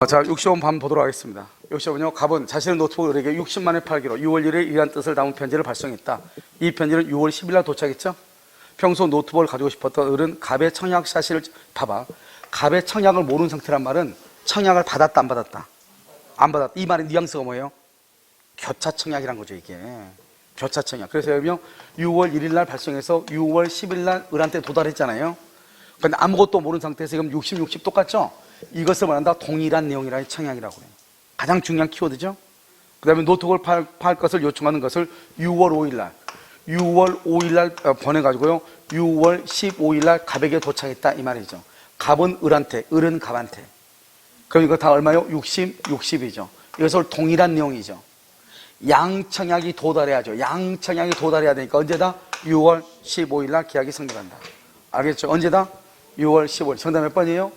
자, 65번 한번 보도록 하겠습니다. 65번요. 갑은 자신의 노트북을 을에게 60만에 팔기로 6월 1일 이러한 뜻을 담은 편지를 발송했다. 이 편지는 6월 10일 날 도착했죠. 평소 노트북을 가지고 싶었던 을은 갑의 청약 사실을 봐봐. 갑의 청약을 모르는 상태란 말은 청약을 받았다 안 받았다? 안 받았다. 이 말의 뉘앙스가 뭐예요? 교차 청약이란 거죠, 이게. 교차 청약. 그래서 여러분요, 6월 1일 날 발송해서 6월 10일 날 을한테 도달했잖아요. 근데 아무것도 모르는 상태에서 지금 60 똑같죠? 이것을 말한다 동일한 내용이라는 청약이라고 해요. 가장 중요한 키워드죠. 그 다음에 노트북을 팔 것을 요청하는 것을 6월 5일 날 보내가지고요 6월 15일 날 갑에게 도착했다 이 말이죠. 갑은 을한테, 을은 갑한테. 그럼 이거 다 얼마요? 60이죠. 이것을 동일한 내용이죠. 양청약이 도달해야죠. 양청약이 도달해야 되니까 언제다? 6월 15일 날 계약이 성립한다. 알겠죠? 언제다? 6월 15일. 정답 몇 번이에요?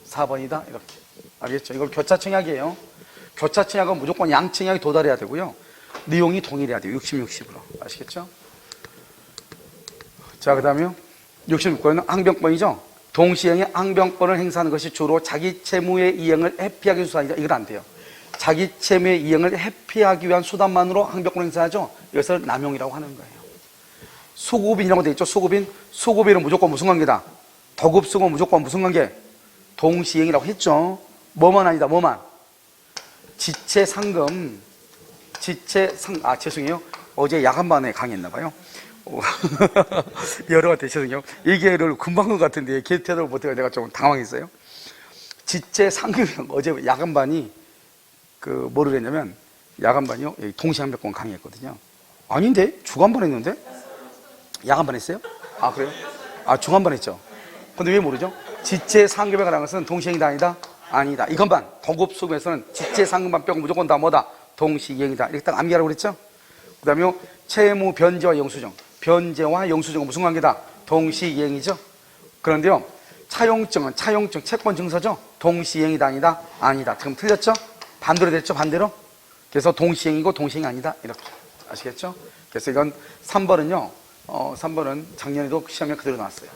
4번이다 이렇게. 알겠죠? 이걸 교차 청약이에요. 교차 청약은 무조건 양청약이 도달해야 되고요 내용이 동일해야 돼요. 60으로. 아시겠죠? 자, 그 다음에요 66번은 항변권이죠. 동시행의 항변권을 행사하는 것이 주로 자기 채무의 이행을 회피하기 위한 수단이다. 이건 안 돼요. 자기 채무의 이행을 회피하기 위한 수단만으로 항변권을 행사하죠. 이것을 남용이라고 하는 거예요. 수급인이라고 되어 있죠. 수급인은 무조건 무슨 관계다? 도급수급은 무조건 무슨 관계? 동시행이라고 했죠. 뭐만 아니다. 뭐만. 지체상금. 죄송해요. 어제 야간반에 강의했나봐요. 여러 가지 죄송해요. 얘기를 금방 것 같은데 대답을 못해서 내가 좀 당황했어요. 지체상금. 어제 야간반이 뭐를 했냐면 야간반이요. 동시항변권 강의했거든요. 아닌데? 주간반 했는데? 야간반 했어요? 아, 그래요? 아, 주간반 했죠. 근데 왜 모르죠? 지체상금에 관한 것은 동시행이다 아니다? 아니다. 이것만 도급수급에서는 지체상금만 빼고 무조건 다 뭐다? 동시행이다. 이렇게 딱 암기하라고 그랬죠? 그 다음에 채무 변제와 영수증. 변제와 영수증은 무슨 관계다? 동시행이죠. 그런데요 차용증은 채권 증서죠. 동시행이다 아니다? 아니다. 지금 틀렸죠? 반대로 됐죠? 반대로? 그래서 동시행이고 동시행이 아니다. 이렇게 아시겠죠? 그래서 이건 3번은요 3번은 작년에도 시험에 그대로 나왔어요.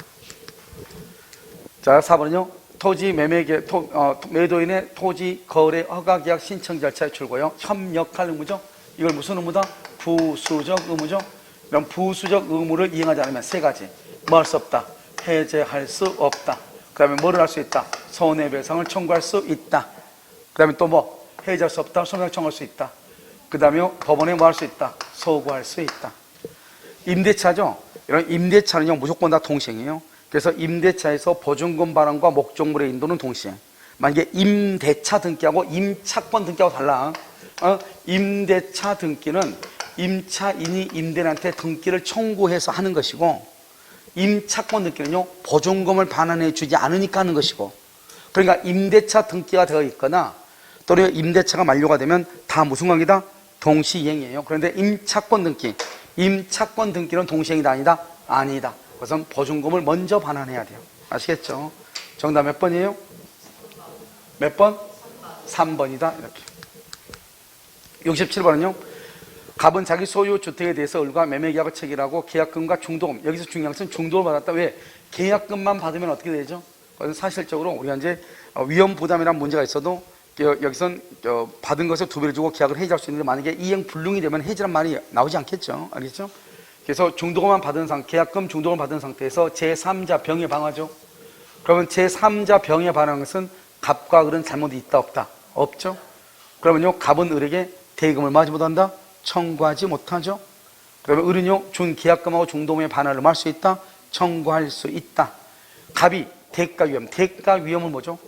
자, 4번은요. 토지 매매계, 매도인의 토지 거래 허가계약 신청 절차에 출고요. 협력할 의무죠. 이걸 무슨 의무다? 부수적 의무죠. 이런 부수적 의무를 이행하지 않으면 세 가지. 뭐 할 수 없다? 해제할 수 없다. 그 다음에 뭐를 할 수 있다? 손해배상을 청구할 수 있다. 그 다음에 또 뭐? 해제할 수 없다? 손해배상 청구할 수 있다. 그 다음에 법원에 뭐 할 수 있다? 소구할 수 있다. 임대차죠. 이런 임대차는요 무조건 다 동시행이에요. 그래서 임대차에서 보증금 발행과 목적물의 인도는 동시에. 만약에 임대차 등기하고 임차권 등기하고 달라. 임대차 등기는 임차인이 임대인한테 등기를 청구해서 하는 것이고, 임차권 등기는요 보증금을 반환해 주지 않으니까 하는 것이고. 그러니까 임대차 등기가 되어 있거나 또는 임대차가 만료가 되면 다 무슨 관계다? 동시이행이에요. 그런데 임차권 등기는 동시행이다 아니다? 아니다. 그것은 보증금을 먼저 반환해야 돼요. 아시겠죠? 정답 몇 번이에요? 몇 번? 3번이다. 이렇게. 67번은요. 갑은 자기 소유 주택에 대해서 을과 매매계약을 체결하고 계약금과 중도금. 여기서 중요한 것은 중도를 받았다. 왜? 계약금만 받으면 어떻게 되죠? 그것은 사실적으로 우리가 이제 위험 부담이라는 문제가 있어도 여기선 받은 것을 2배를 주고 계약을 해지할 수 있는데, 만약에 이행 불능이 되면 해지란 말이 나오지 않겠죠? 알겠죠? 그래서 중도금만 받은 계약금 중도금을 받은 상태에서 제3자 병에 방하죠. 그러면 제3자 병에 반하는 것은 갑과 을은 잘못이 있다 없다? 없죠. 그러면요 갑은 을에게 대금을 마지 못한다? 청구하지 못하죠. 그러면 을은요 준 계약금하고 중도금의 반환을 할 수 있다? 청구할 수 있다. 갑이 대가 위험은 뭐죠?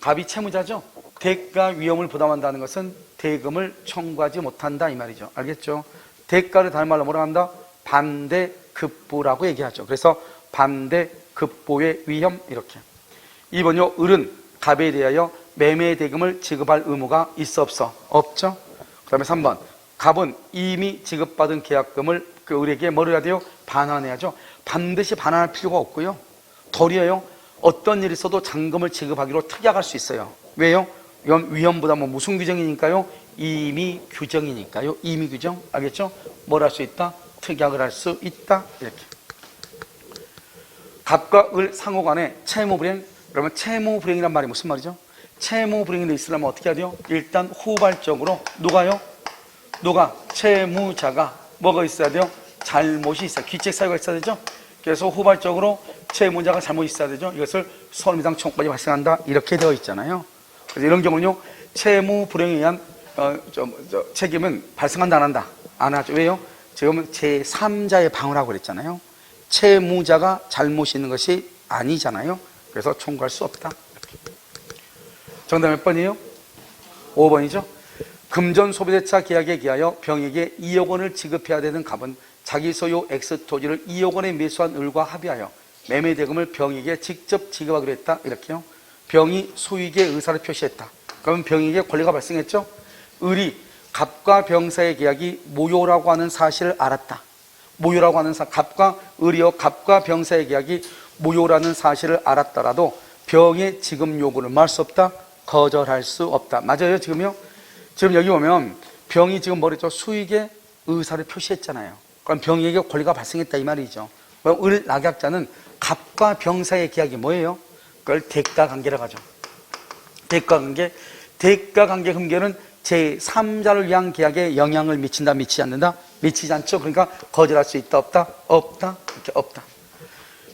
갑이 채무자죠. 대가 위험을 부담한다는 것은 대금을 청구하지 못한다 이 말이죠. 알겠죠? 대가를 다른 말로 뭐라 한다? 반대급부라고 얘기하죠. 그래서 반대급부의 위험 이렇게. 2번요. 을은 갑에 대하여 매매 대금을 지급할 의무가 있어 없어? 없죠. 그 다음에 3번. 갑은 이미 지급받은 계약금을 그 을에게 뭐를 해야 돼요? 반환해야죠. 반드시 반환할 필요가 없고요. 도리어요. 어떤 일이 있어도 잔금을 지급하기로 특약할 수 있어요. 왜요? 이건 위험부담은 무슨 규정이니까요? 임의 규정이니까요. 임의 규정. 알겠죠? 뭘 할 수 있다? 특약을 할 수 있다. 이렇게. 갑과 을 상호 간에 채무 불이행. 그러면 채무 불이행이란 말이 무슨 말이죠? 채무 불이행이 돼 있으려면 어떻게 해야 돼요? 일단 후발적으로 누가 채무자가 뭐가 있어야 돼요? 잘못이 있어요. 귀책 사유가 있어야 되죠. 그래서 후발적으로 채무자가 잘못이 있어야 되죠. 이것을 손해배상 청구까지 발생한다 이렇게 되어 있잖아요. 그래서 이런 경우는요, 채무 불이행에 의한 책임은 발생한다 안 한다? 안 하죠. 왜요? 지금은 제3자의 방어라고 그랬잖아요. 채무자가 잘못이 있는 것이 아니잖아요. 그래서 청구할 수 없다. 이렇게. 정답 몇 번이에요? 5번이죠. 금전 소비대차 계약에 기하여 병에게 2억 원을 지급해야 되는 갑은 자기 소유 X 토지를 2억 원에 매수한 을과 합의하여 매매 대금을 병에게 직접 지급하기로 했다. 이렇게요. 병이 소유의 의사를 표시했다. 그러면 병에게 권리가 발생했죠. 을이 갑과 병 사이의 계약이 모요라고 하는 사실을 알았다. 모요라고 하는 갑과 을이요, 갑과 병 사이의 계약이 모요라는 사실을 알았더라도 병의 지급 요구를 뭐 할 수 없다? 거절할 수 없다. 맞아요, 지금요? 지금 여기 보면 병이 지금 뭐랬죠? 수익의 의사를 표시했잖아요. 그럼 병에게 권리가 발생했다 이 말이죠. 을 낙약자는 갑과 병 사이의 계약이 뭐예요? 그걸 대가관계라고 하죠. 대가관계. 대가관계 흠결은 제3자를 위한 계약에 영향을 미친다, 미치지 않는다? 미치지 않죠. 그러니까 거절할 수 있다, 없다? 없다. 이렇게 없다.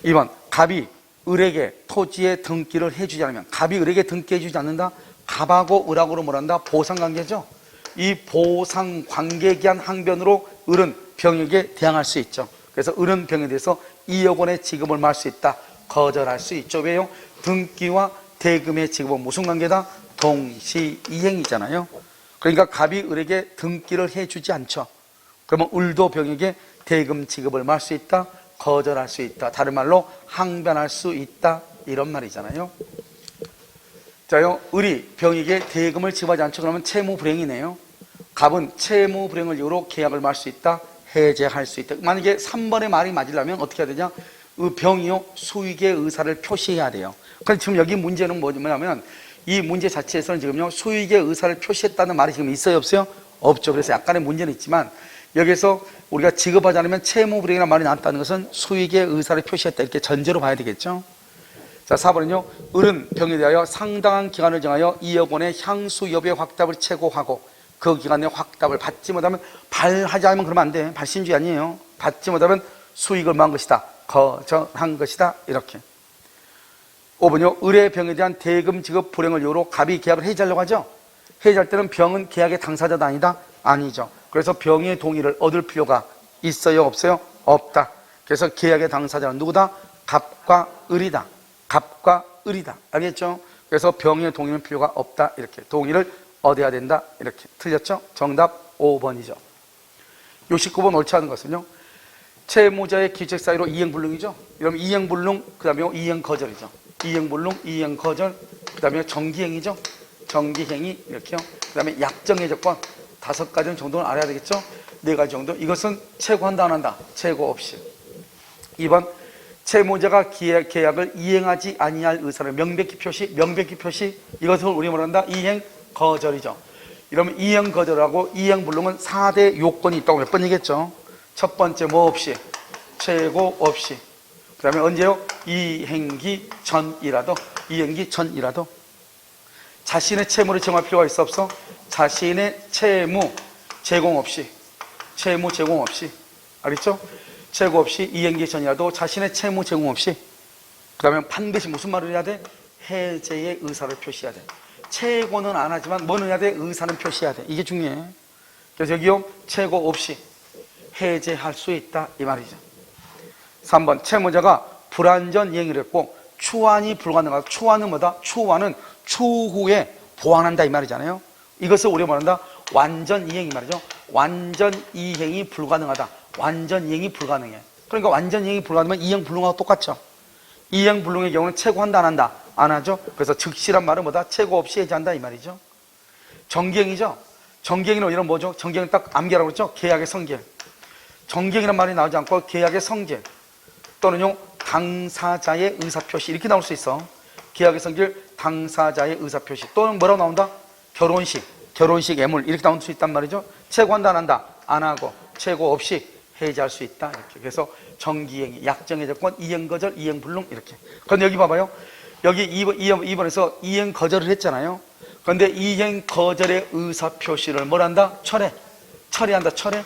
2번, 갑이 을에게 토지의 등기를 해주지 않으면, 갑이 을에게 등기해주지 않는다? 갑하고 을하고로 뭐란다? 보상관계죠. 이 보상관계에 기한 항변으로 을은 병에게 대항할 수 있죠. 그래서 을은 병에 대해서 2억 원의 지급을 말 수 있다. 거절할 수 있죠. 왜요? 등기와 대금의 지급은 무슨 관계다? 동시이행이잖아요. 그러니까 갑이 을에게 등기를 해주지 않죠. 그러면 을도 병에게 대금 지급을 말 수 있다. 거절할 수 있다. 다른 말로 항변할 수 있다. 이런 말이잖아요. 자요, 을이 병에게 대금을 지급하지 않죠. 그러면 채무 불이행이네요. 갑은 채무 불이행을 이유로 계약을 말 수 있다. 해제할 수 있다. 만약에 3번의 말이 맞으려면 어떻게 해야 되냐? 병이요, 수익의 의사를 표시해야 돼요. 그런데 지금 여기 문제는 뭐냐면 이 문제 자체에서는 지금요, 수익의 의사를 표시했다는 말이 지금 있어요, 없어요? 없죠. 그래서 약간의 문제는 있지만 여기서 우리가 지급하지 않으면 채무 불이행이라는 말이 나왔다는 것은 수익의 의사를 표시했다 이렇게 전제로 봐야 되겠죠. 자, 4번은요, 을은 병에 대하여 상당한 기간을 정하여 2억 원의 향수 여부의 확답을 최고하고 그 기간 내에 확답을 받지 못하면 발하지 않으면 그러면 안 돼. 발신주의 아니에요. 받지 못하면 수익을 망한 것이다. 거절한 것이다. 이렇게. 5번요, 을의 병에 대한 대금 지급 불행을 이유로 갑이 계약을 해지하려고 하죠. 해지할 때는 병은 계약의 당사자도 아니다? 아니죠. 그래서 병의 동의를 얻을 필요가 있어요, 없어요? 없다. 그래서 계약의 당사자는 누구다? 갑과 을이다. 갑과 을이다. 알겠죠? 그래서 병의 동의는 필요가 없다. 이렇게. 동의를 얻어야 된다. 이렇게. 틀렸죠? 정답 5번이죠. 69번 옳지 않은 것은요, 채무자의 기책 사유로 이행불능이죠. 그러면 이행불능, 그 다음에 이행거절이죠. 이행불능, 이행거절, 그 다음에 정기행이죠. 정기행위, 이렇게요. 그 다음에 약정의 조건, 5가지 정도는 알아야 되겠죠. 4가지 정도. 이것은 최고한다, 안 한다? 최고 없이. 2번, 채무자가 계약을 이행하지 아니할 의사를 명백히 표시, 이것을 우리 뭐란다? 이행거절이죠. 이러면 이행거절하고 이행불능은 4대 요건이 있다고 몇 번이겠죠. 첫 번째 뭐 없이? 최고 없이. 그 다음에 언제요? 이행기 전이라도 자신의 채무를 제공할 필요가 있어, 없어? 자신의 채무 제공 없이, 알겠죠? 최고 없이 이행기 전이라도 자신의 채무 제공 없이. 그 다음에 반드시 무슨 말을 해야 돼? 해제의 의사를 표시해야 돼. 최고는 안 하지만 뭐는 해야 돼? 의사는 표시해야 돼. 이게 중요해. 그래서 여기요, 최고 없이 해제할 수 있다 이 말이죠. 3번, 채무자가 불완전 이행을 했고 추환이 불가능하다. 추환은 뭐다? 추환은 추후에 보완한다 이 말이잖아요. 이것을 우리가 말한다? 완전 이행이 말이죠. 완전 이행이 불가능하다. 완전 이행이 불가능해. 그러니까 완전 이행이 불가능하면 이행 불능하고 똑같죠. 이행 불능의 경우는 최고한다, 안 한다? 안 하죠. 그래서 즉시란 말은 뭐다? 최고 없이 해제한다 이 말이죠. 정기행이죠. 정기행은 이런 뭐죠? 정기행은 딱 암기하라고 그랬죠. 계약의 성질. 정기행이란 말이 나오지 않고 계약의 성질 또는요 당사자의 의사표시 이렇게 나올 수 있어. 계약의 성질, 당사자의 의사표시 또는 뭐라고 나온다? 결혼식 애물 이렇게 나올 수 있단 말이죠. 최고한다, 안 한다? 안 하고 최고 없이 해제할 수 있다 이렇게. 그래서 정기행위, 약정의 조건, 이행거절, 이행불능 이렇게. 그런데 여기 봐봐요. 여기 2번에서 이행 거절을 했잖아요. 그런데 이행 거절의 의사 표시를 뭘 한다? 철회한다. 철회.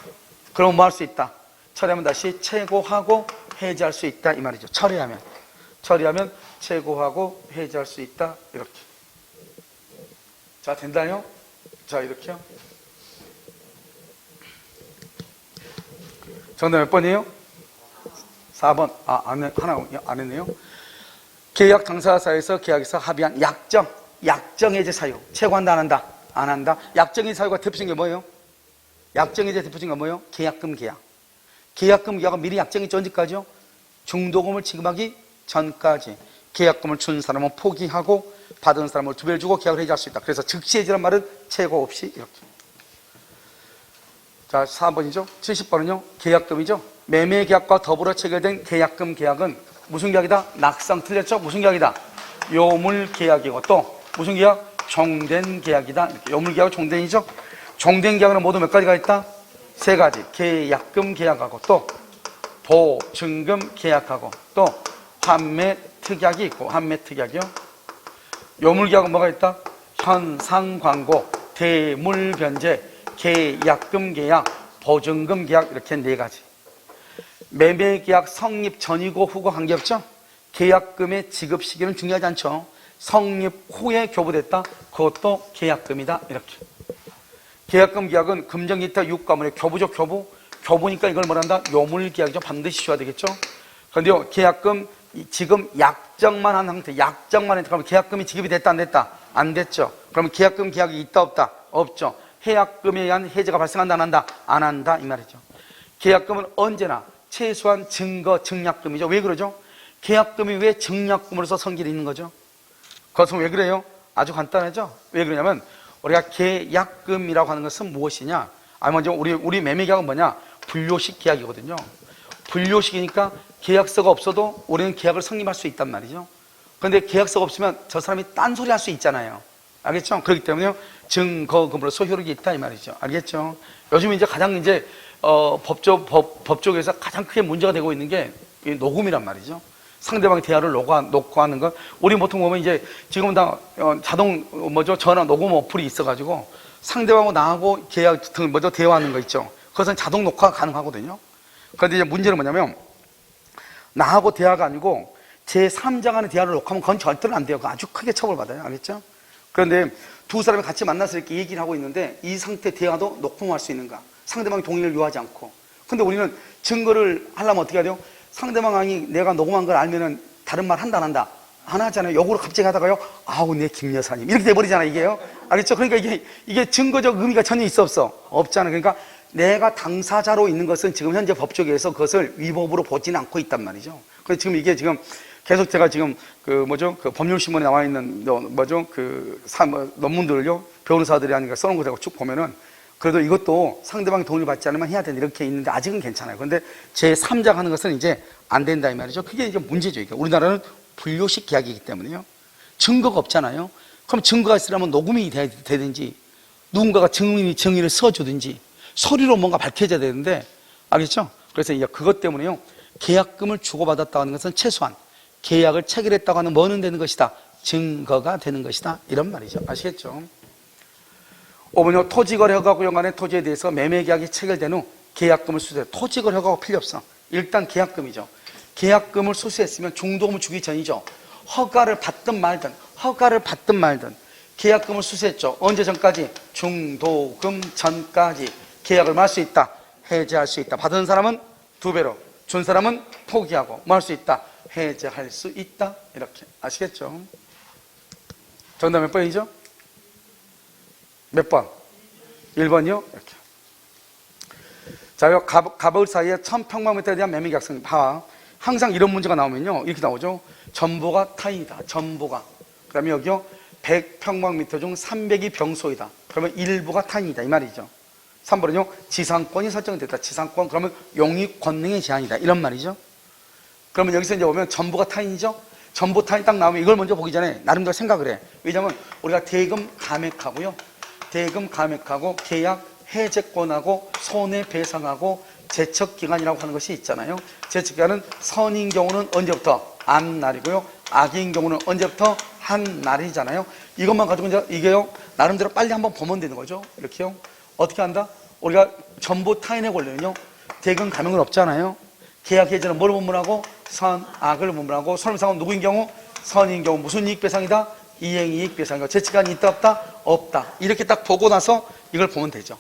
그럼 뭐 할 수 있다? 철회하면 다시 최고하고 해제할 수 있다 이 말이죠. 철회하면 최고하고 해제할 수 있다 이렇게. 자, 된다요? 자, 이렇게요. 정답 몇 번이에요? 4번. 하나 안 했네요. 계약 당사자 사이에서 계약에서 합의한 약정 해제 사유. 최고한다, 안 한다? 약정 해제 사유가 대표적인 게 뭐예요? 약정 해제 대표적인 게 뭐예요? 계약금 계약은 미리 약정했죠. 언제까지요? 중도금을 지급하기 전까지. 계약금을 준 사람은 포기하고 받은 사람을 2배를 주고 계약을 해지할 수 있다. 그래서 즉시 해지란 말은 최고 없이 이렇게. 자, 4번이죠. 70번은요. 계약금이죠. 매매 계약과 더불어 체결된 계약금 계약은 무슨 계약이다? 낙상 틀렸죠? 무슨 계약이다? 요물 계약이고 또 무슨 계약? 종된 계약이다. 이렇게. 요물 계약은 종된이죠. 종된 계약은 모두 몇 가지가 있다? 3가지. 계약금 계약하고 또 보증금 계약하고 또 환매 특약이 있고 환매 특약이요. 요물 계약은 뭐가 있다? 현상 광고, 대물 변제, 계약금 계약, 보증금 계약 이렇게 4가지. 매매 계약 성립 전이고 후고 관계없죠? 계약금의 지급 시기는 중요하지 않죠. 성립 후에 교부됐다. 그것도 계약금이다. 이렇게. 계약금 계약은 금전기타 유가물의 교부죠. 교부니까 이걸 뭐란다? 요물 계약이죠. 반드시 줘야 되겠죠. 그런데요, 계약금 지금 약정만 한 상태, 약정만 했다. 그러면 계약금이 지급이 됐다, 안 됐다? 안 됐죠. 그러면 계약금 계약이 있다, 없다? 없죠. 해약금에 의한 해제가 발생한다, 안 한다? 안 한다 이 말이죠. 계약금은 언제나 최소한 증약금이죠. 왜 그러죠? 계약금이 왜 증약금으로서 성질이 있는 거죠? 그것은 왜 그래요? 아주 간단하죠. 왜 그러냐면 우리가 계약금이라고 하는 것은 무엇이냐? 먼저 우리 매매 계약은 뭐냐? 분료식 계약이거든요. 분료식이니까 계약서가 없어도 우리는 계약을 성립할 수 있단 말이죠. 그런데 계약서가 없으면 저 사람이 딴소리 할 수 있잖아요. 알겠죠? 그렇기 때문에 증거금으로서 효력이 있다 이 말이죠. 알겠죠? 요즘 이제 가장 법조계에서 가장 크게 문제가 되고 있는 게 녹음이란 말이죠. 상대방의 대화를 녹화하는 것. 우리 보통 보면 이제 지금은 다 전화 녹음 어플이 있어가지고 상대방하고 나하고 대화하는 거 있죠. 그것은 자동 녹화가 가능하거든요. 그런데 이제 문제는 뭐냐면 나하고 대화가 아니고 제3자 간의 대화를 녹화하면 그건 절대로 안 돼요. 그거 아주 크게 처벌받아요. 알겠죠? 그런데 두 사람이 같이 만나서 이렇게 얘기를 하고 있는데 이 상태 대화도 녹음할 수 있는가? 상대방이 동의를 요하지 않고. 근데 우리는 증거를 하려면 어떻게 해야 돼요? 상대방이 내가 녹음한 걸 알면은 다른 말 한다 안 한다? 안 하잖아요. 역으로 갑자기 하다가요. 아우 내 김 여사님 이렇게 돼버리잖아요. 이게요. 알겠죠? 그러니까 이게 증거적 의미가 전혀 있어 없어? 없잖아요. 그러니까 내가 당사자로 있는 것은 지금 현재 법조계에서 그것을 위법으로 보지는 않고 있단 말이죠. 그래서 지금 이게 지금 계속 제가 지금 그 법률신문에 나와 있는 논문들을요 변호사들이 아니까 써놓은 거 제가 쭉 보면은 그래도 이것도 상대방이 동의를 받지 않으면 해야 된다 이렇게 있는데 아직은 괜찮아요. 그런데 제3자가 하는 것은 이제 안 된다 이 말이죠. 그게 이제 문제죠. 그러니까 우리나라는 분료식 계약이기 때문에요. 증거가 없잖아요. 그럼 증거가 있으려면 녹음이 되든지 누군가가 증인을 써주든지 서류로 뭔가 밝혀져야 되는데 알겠죠? 그래서 이제 그것 때문에요. 계약금을 주고받았다고 하는 것은 최소한 계약을 체결했다고 하는 뭐는 되는 것이다? 증거가 되는 것이다. 이런 말이죠. 아시겠죠? 5번요. 토지거래 허가구 연간의 토지에 대해서 매매계약이 체결된 후 계약금을 수수해. 토지거래 허가가 필요 없어. 일단 계약금이죠. 계약금을 수수했으면 중도금을 주기 전이죠. 허가를 받든 말든 계약금을 수수했죠. 언제 전까지? 중도금 전까지 계약을 말 수 있다. 해제할 수 있다. 받은 사람은 2배로, 준 사람은 포기하고 뭐 할 수 있다? 해제할 수 있다. 이렇게. 아시겠죠? 정답 몇 번이죠? 몇 번? 1번이요? 이렇게. 자, 갑을 사이에 1000평방미터에 대한 매매계약서. 항상 이런 문제가 나오면요. 이렇게 나오죠. 전보가 타인이다. 전보가. 그 다음에 여기요. 100평방미터 중 300이 병소이다. 그러면 일부가 타인이다. 이 말이죠. 3번은요. 지상권이 설정됐다. 지상권. 그러면 용익 권능의 제한이다. 이런 말이죠. 그러면 여기서 이제 보면 전보가 타인이죠. 전보 타인 딱 나오면 이걸 먼저 보기 전에 나름대로 생각을 해. 왜냐면 우리가 대금 감액하고요. 대금 감액하고 계약 해제권하고 손해배상하고 제척기간이라고 하는 것이 있잖아요. 제척기간은 선인 경우는 언제부터? 앞날이고요. 악인 경우는 언제부터? 한 날이잖아요. 이것만 가지고 이제 이게요, 나름대로 빨리 한번 보면 되는 거죠. 이렇게요. 어떻게 한다? 우리가 전부 타인의 권리는요, 대금 가명은 없잖아요. 계약 해제는 뭐를 분문하고? 선, 악을 분문하고, 손해배상은 누구인 경우? 선인 경우. 무슨 이익 배상이다? 이행이익 배상이다. 재치간이 있다 없다? 없다. 이렇게 딱 보고 나서 이걸 보면 되죠.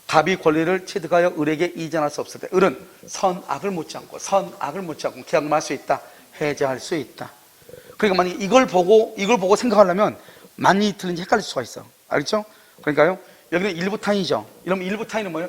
갑이 권리를 취득하여 을에게 이전할 수 없을 때, 을은 선악을 묻지 않고 계약을 할 수 있다. 해제할 수 있다. 그러니까 만약에 이걸 보고 생각하려면 맞니 틀린지 헷갈릴 수가 있어. 알겠죠? 그러니까요, 여기는 일부 타인이죠. 이러면 일부 타인은 뭐예요?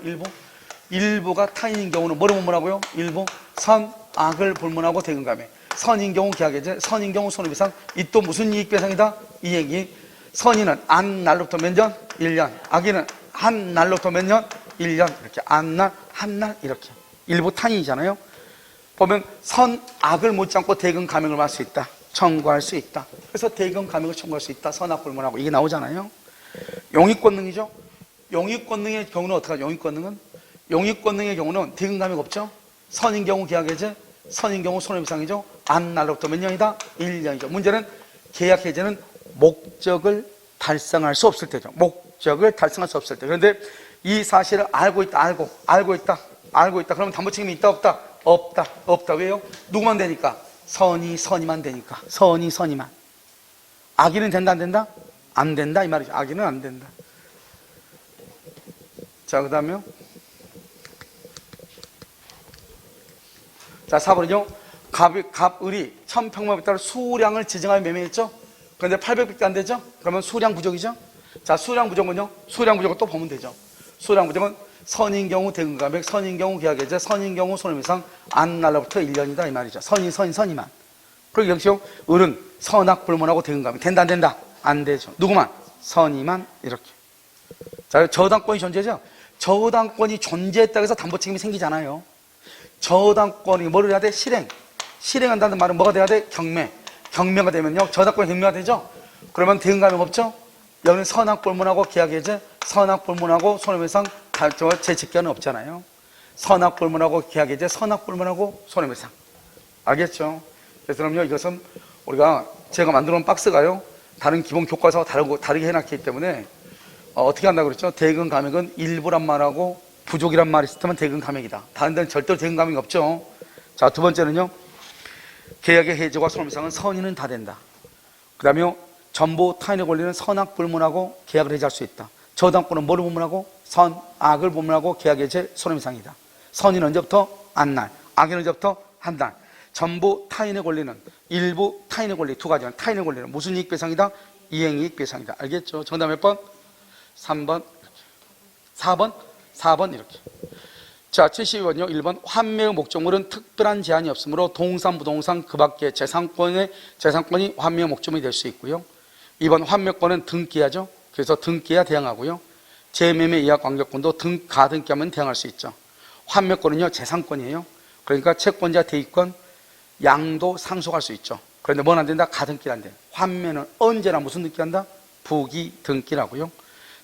일부가 타인인 경우는 뭐를 분문하고요? 일부 선악을 불문하고 대금감해. 선인 경우 계약해제, 선인 경우 손해배상. 이 또 무슨 이익 배상이다? 이행이익. 선인은 안 날로부터 몇 년? 1년. 악인은 한 날로부터 몇 년? 1년. 이렇게 안 날, 한 날 이렇게. 일부 타인이잖아요. 보면 선악을 묻지 않고 대금 감액을 받을 수 있다. 청구할 수 있다. 그래서 대금 감액을 청구할 수 있다. 선악 불문하고 이게 나오잖아요. 용익권능이죠. 용익권능의 경우는 어떻게 하죠? 용익권능의 경우는 대금 감액 없죠. 선인 경우 계약해제, 선인 경우 손해배상이죠. 안 날로부터 몇 년이다? 1년이죠. 문제는 계약 해제는 목적을 달성할 수 없을 때죠. 목적을 달성할 수 없을 때. 그런데 이 사실을 알고 있다. 그러면 담보 책임이 있다 없다? 없다. 왜요? 누구만 되니까? 선이만 되니까. 선이만. 악인은 된다 안 된다? 안 된다 이 말이죠. 악인은 안 된다. 자, 그 다음에요. 자, 4번은요. 갑을이 1000평방미터 수량을 지정하여 매매했죠. 그런데 800밖에 안 되죠. 그러면 수량 부족이죠. 자, 수량 부족은요. 수량 부족은 또 보면 되죠. 수량 부족은 선인 경우 대금감액, 선인 경우 계약해제, 선인 경우 손해배상, 안 날로부터 1년이다 이 말이죠. 선이만. 그리고 역시요. 을은 선악 불문하고 대금감액. 된다 안 된다? 안 되죠. 누구만? 선이만. 이렇게. 자, 저당권이 존재죠. 저당권이 존재했다고 해서 담보 책임이 생기잖아요. 저당권이 뭐를 해야 돼? 실행한다는 말은 뭐가 돼야 돼? 경매가 되면요. 저당권이 경매가 되죠. 그러면 대금감액 없죠. 여기는 선악 불문하고 계약해제, 선악 불문하고 손해배상, 재직권은 없잖아요. 선악 불문하고 계약해제, 선악 불문하고 손해배상. 알겠죠? 그래서 그럼요, 이것은 우리가 제가 만들어 놓은 박스가요, 다른 기본 교과서와 다르게 해놨기 때문에 어떻게 한다고 그랬죠? 대금 감액은 일부란 말하고 부족이란 말이 있을 때만 대금 감액이다. 다른 데는 절대로 대금 감액이 없죠. 자, 두 번째는요, 계약의 해제와 손해배상은 선인은 다 된다. 그 다음에 전부 타인의 권리는 선악 불문하고 계약을 해제할 수 있다. 저당권은 뭐를 불문하고? 선악을 불문하고 계약 해제, 손해배상이다. 선인은 언제부터? 안날. 악인은 언제부터? 한날. 전부 타인의 권리는, 일부 타인의 권리, 두 가지는 타인의 권리는 무슨 이익 배상이다? 이행이익 배상이다. 알겠죠? 정답 몇 번? 3번. 4번 이렇게. 자, 72번요. 1번 환매의 목적물은 특별한 제한이 없으므로 동산, 부동산 그 밖에 재산권이 환매의 목적물이 될 수 있고요. 2번 환매권은 등기하죠. 그래서 등기야 대항하고요. 재매매 예약 관계권도 가등기하면 대항할 수 있죠. 환매권은요, 재산권이에요. 그러니까 채권자 대위권 양도 상속할 수 있죠. 그런데 뭐는 안 된다? 가등기는 안 돼. 환매는 언제나 무슨 등기한다? 부기 등기라고요.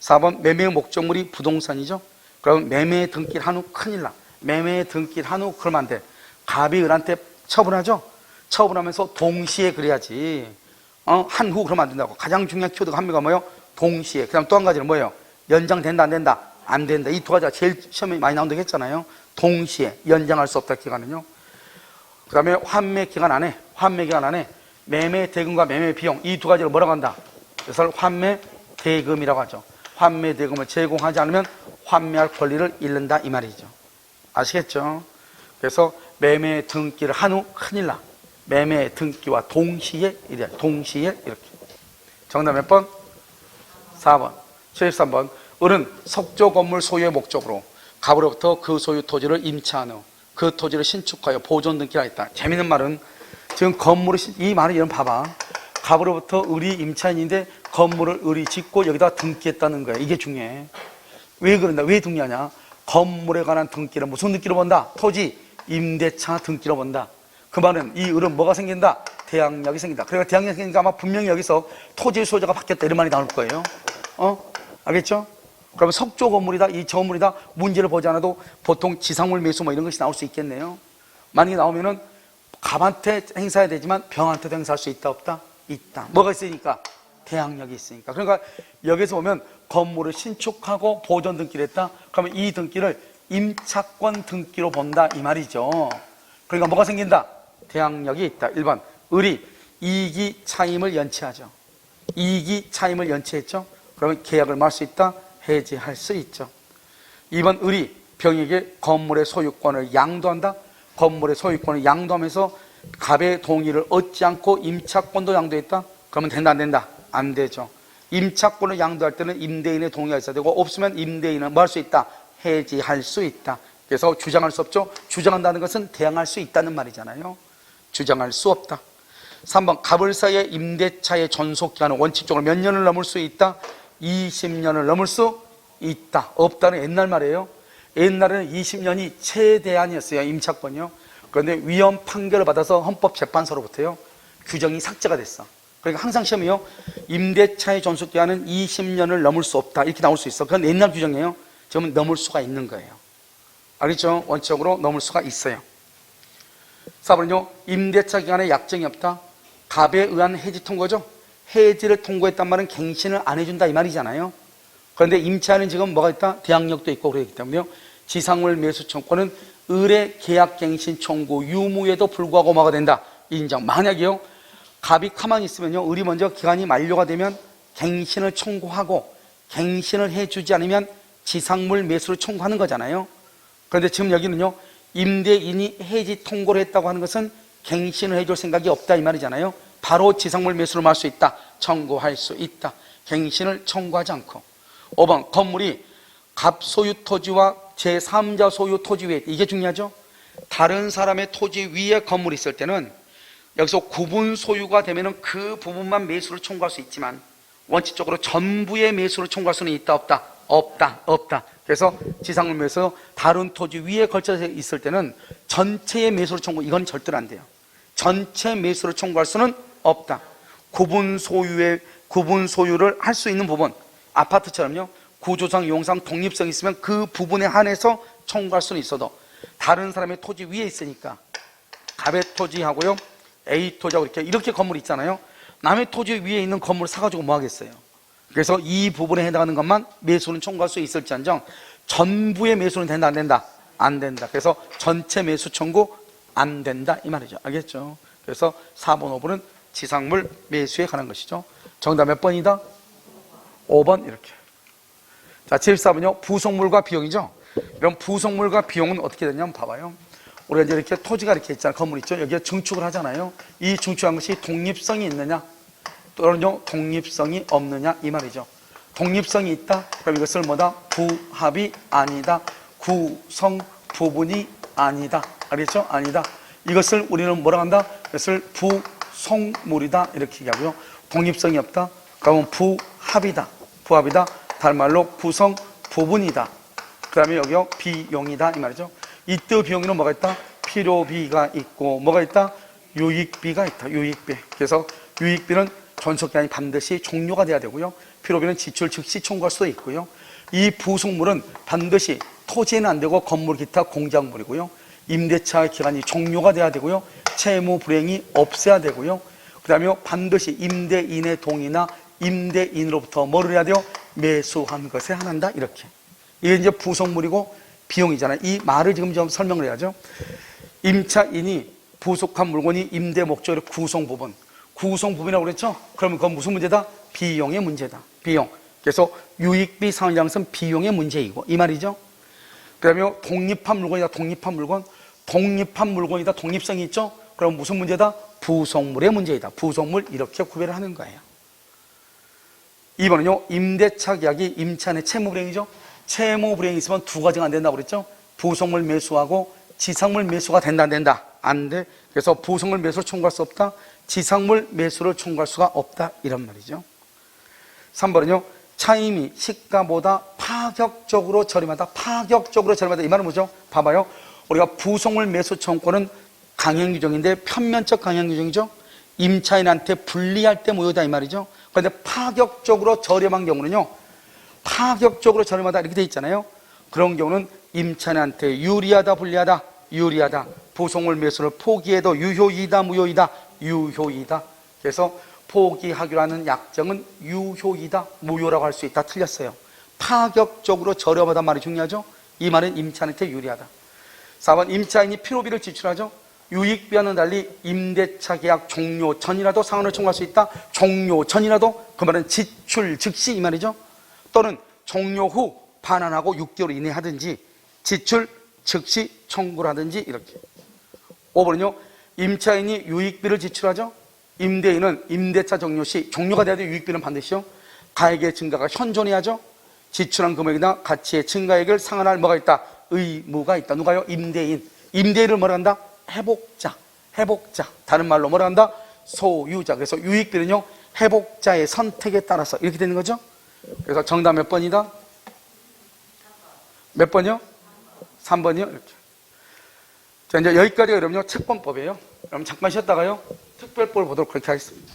4번 매매의 목적물이 부동산이죠. 그럼 매매 등기를 한 후 큰일 나. 매매 등기를 한 후 그러면 안 돼. 갑이 을한테 처분하죠. 처분하면서 동시에 그래야지. 한 후 그러면 안 된다고. 가장 중요한 키워드가 한 개가 뭐예요? 동시에. 그 다음 또 한 가지는 뭐예요? 연장된다 안 된다? 안 된다. 이 두 가지가 제일 시험에 많이 나온다고 했잖아요. 동시에 연장할 수 없다 기간은요. 그 다음에 환매 기간 안에 매매 대금과 매매 비용 이 두 가지를 뭐라고 한다? 그래서 환매 대금이라고 하죠. 환매 대금을 제공하지 않으면 환매할 권리를 잃는다 이 말이죠. 아시겠죠? 그래서 매매 등기를 한 후 큰일 나. 매매 등기와 동시에 이렇게. 정답 몇 번? 4번. 73번. 을은 석조 건물 소유의 목적으로 갑으로부터 그 소유 토지를 임차한 후 그 토지를 신축하여 보존 등기를 했다. 재밌는 말은 지금 건물을 이 말을 여러분 봐봐. 갑으로부터 을이 임차인인데 건물을 을이 짓고 여기다 등기했다는 거야. 이게 중요해. 왜 그런다? 왜 등기하냐? 건물에 관한 등기를 무슨 등기로 본다? 토지 임대차 등기로 본다. 그 말은 이 을은 뭐가 생긴다? 대항력이 생긴다. 그러니까 대항력이 생기니까 아마 분명히 여기서 토지 소유자가 바뀌었다 이런 말이 나올 거예요. 알겠죠? 그러면 석조 건물이다, 이 저물이다 문제를 보지 않아도 보통 지상물 매수 뭐 이런 것이 나올 수 있겠네요. 만약에 나오면은 갑한테 행사해야 되지만 병한테도 행사할 수 있다 없다? 있다. 뭐가 있으니까? 대항력이 있으니까. 그러니까 여기서 보면 건물을 신축하고 보존 등기를 했다. 그러면 이 등기를 임차권 등기로 본다 이 말이죠. 그러니까 뭐가 생긴다? 대항력이 있다. 1번 을이 이익이 차임을 연체하죠. 이익이 차임을 연체했죠. 그러면 계약을 말 수 있다. 해지할 수 있죠. 2번 을이 병에게 건물의 소유권을 양도한다. 건물의 소유권을 양도하면서 갑의 동의를 얻지 않고 임차권도 양도했다. 그러면 된다 안 된다? 안 되죠. 임차권을 양도할 때는 임대인의 동의가 있어야 되고 없으면 임대인은 뭐 할 수 있다? 해지할 수 있다. 그래서 주장할 수 없죠. 주장한다는 것은 대항할 수 있다는 말이잖아요. 주장할 수 없다. 3번 갑을 사이의 임대차의 전속기간은 원칙적으로 몇 년을 넘을 수 있다? 20년을 넘을 수 있다. 없다는 옛날 말이에요. 옛날에는 20년이 최대한이었어요. 임차권이요. 그런데 위헌 판결을 받아서 헌법재판소로부터요 규정이 삭제가 됐어. 그러니까 항상 시험이요 임대차의 전속기간은 20년을 넘을 수 없다 이렇게 나올 수 있어. 그건 옛날 규정이에요. 지금은 넘을 수가 있는 거예요. 알겠죠? 원칙적으로 넘을 수가 있어요. 4번은요 임대차 기간에 약정이 없다. 갑에 의한 해지 통고죠. 해지를 통고했단 말은 갱신을 안 해준다 이 말이잖아요. 그런데 임차에는 지금 뭐가 있다? 대항력도 있고 그렇기 때문에요 지상물 매수 청구는 을의 계약갱신 청구 유무에도 불구하고 뭐가 된다? 인정. 만약에요 갑이 가만히 있으면요 을이 먼저 기간이 만료가 되면 갱신을 청구하고 갱신을 해주지 않으면 지상물 매수를 청구하는 거잖아요. 그런데 지금 여기는요 임대인이 해지 통고를 했다고 하는 것은 갱신을 해줄 생각이 없다 이 말이잖아요. 바로 지상물 매수를 할 수 있다. 청구할 수 있다. 갱신을 청구하지 않고. 5번 건물이 갑 소유 토지와 제3자 소유 토지 위에, 이게 중요하죠. 다른 사람의 토지 위에 건물이 있을 때는 여기서 구분 소유가 되면은 그 부분만 매수를 청구할 수 있지만 원칙적으로 전부의 매수를 청구할 수는 있다 없다? 없다. 그래서 지상물 매수 다른 토지 위에 걸쳐져 있을 때는 전체의 매수를 청구, 이건 절대로 안 돼요. 전체 매수를 청구할 수는 없다. 구분 소유를 할 수 있는 부분, 아파트처럼요 구조상 용상 독립성이 있으면 그 부분에 한해서 청구할 수는 있어도 다른 사람의 토지 위에 있으니까 갑의 토지하고요 A 토지하고 이렇게 건물이 있잖아요. 남의 토지 위에 있는 건물을 사가지고 뭐 하겠어요. 그래서 이 부분에 해당하는 것만 매수는 청구할 수 있을지언정 전부의 매수는 된다 안 된다? 안 된다. 그래서 전체 매수 청구 안 된다 이 말이죠. 알겠죠? 그래서 4번 5번은 지상물 매수에 관한 것이죠. 정답 몇 번이다? 5번 이렇게. 자 74번요 부속물과 비용이죠. 그럼 부속물과 비용은 어떻게 되냐면 봐봐요. 우리가 이제 이렇게 토지가 이렇게 있잖아요. 건물 있죠. 여기에 증축을 하잖아요. 이 증축한 것이 독립성이 있느냐 또는요 독립성이 없느냐 이 말이죠. 독립성이 있다. 그럼 이것을 뭐다? 부합이 아니다. 구성 부분이 아니다. 알겠죠? 아니다. 이것을 우리는 뭐라 한다? 이것을 부속물이다 이렇게 얘기하고요. 독립성이 없다. 그러면 부합이다. 부합이다. 다른 말로 구성 부분이다. 그 다음에 여기요 비용이다 이 말이죠. 이때 비용에는 뭐가 있다? 필요비가 있고 뭐가 있다? 유익비가 있다. 유익비. 그래서 유익비는 전속기간이 반드시 종료가 돼야 되고요. 필요비는 지출 즉시 청구할 수도 있고요. 이 부속물은 반드시 토지에는 안 되고 건물 기타 공작물이고요. 임대차 기간이 종료가 돼야 되고요. 채무 불이행이 없어야 되고요. 그 다음에 반드시 임대인의 동의나 임대인으로부터 뭐를 해야 돼요? 매수한 것에 한한다 이렇게. 이게 이제 부속물이고 비용이잖아요. 이 말을 지금 좀 설명을 해야죠. 임차인이 부속한 물건이 임대 목적으로 구성부분, 구성부분이라고 그랬죠? 그러면 그건 무슨 문제다? 비용의 문제다. 비용. 그래서 유익비 상환이라는 것은 비용의 문제이고 이 말이죠. 그 다음에 독립한 물건이다. 독립한 물건. 독립한 물건이다. 독립성이 있죠? 그럼 무슨 문제다? 부속물의 문제이다. 부속물 이렇게 구별을 하는 거예요. 2번은요 임대차 계약이 임차 내 채무 불이행이죠. 채무 불이행이 있으면 두 가지가 안 된다고 그랬죠. 부속물 매수하고 지상물 매수가 된다 안 된다? 안 돼. 그래서 부속물 매수를 청구할 수 없다. 지상물 매수를 청구할 수가 없다 이런 말이죠. 3번은요 차임이 시가보다 파격적으로 저렴하다. 파격적으로 저렴하다 이 말은 뭐죠? 봐봐요. 우리가 부속물 매수 청구는 강행 규정인데 편면적 강행 규정이죠. 임차인한테 불리할 때 무효다 이 말이죠. 그런데 파격적으로 저렴한 경우는요 파격적으로 저렴하다 이렇게 돼 있잖아요. 그런 경우는 임차인한테 유리하다 불리하다? 유리하다. 부송을 매수를 포기해도 유효이다 무효이다? 유효이다. 그래서 포기하기로 하는 약정은 유효이다 무효라고 할 수 있다. 틀렸어요. 파격적으로 저렴하단 말이 중요하죠. 이 말은 임차인한테 유리하다. 4번 임차인이 필요비를 지출하죠. 유익비와는 달리 임대차 계약 종료 전이라도 상환을 청구할 수 있다. 종료 전이라도 그 말은 지출 즉시 이 말이죠. 또는 종료 후 반환하고 6개월 이내에 하든지 지출 즉시 청구를 하든지 이렇게. 5번은요. 임차인이 유익비를 지출하죠. 임대인은 임대차 종료 시 종료가 돼야 돼. 유익비는 반드시요. 가액의 증가가 현존해야죠. 지출한 금액이나 가치의 증가액을 상환할 뭐가 있다? 의무가 있다. 누가요? 임대인. 임대인을 뭐라 한다? 회복자. 회복자. 다른 말로 뭐라 한다? 소유자. 그래서 유익비는요. 회복자의 선택에 따라서 이렇게 되는 거죠. 그래서 정답 몇 번이다? 몇 번이요? 3번이요? 이렇게. 자, 이제 여기까지가 여러분요. 채권법이에요. 그럼 잠깐 쉬었다가요. 특별법을 보도록 그렇게 하겠습니다.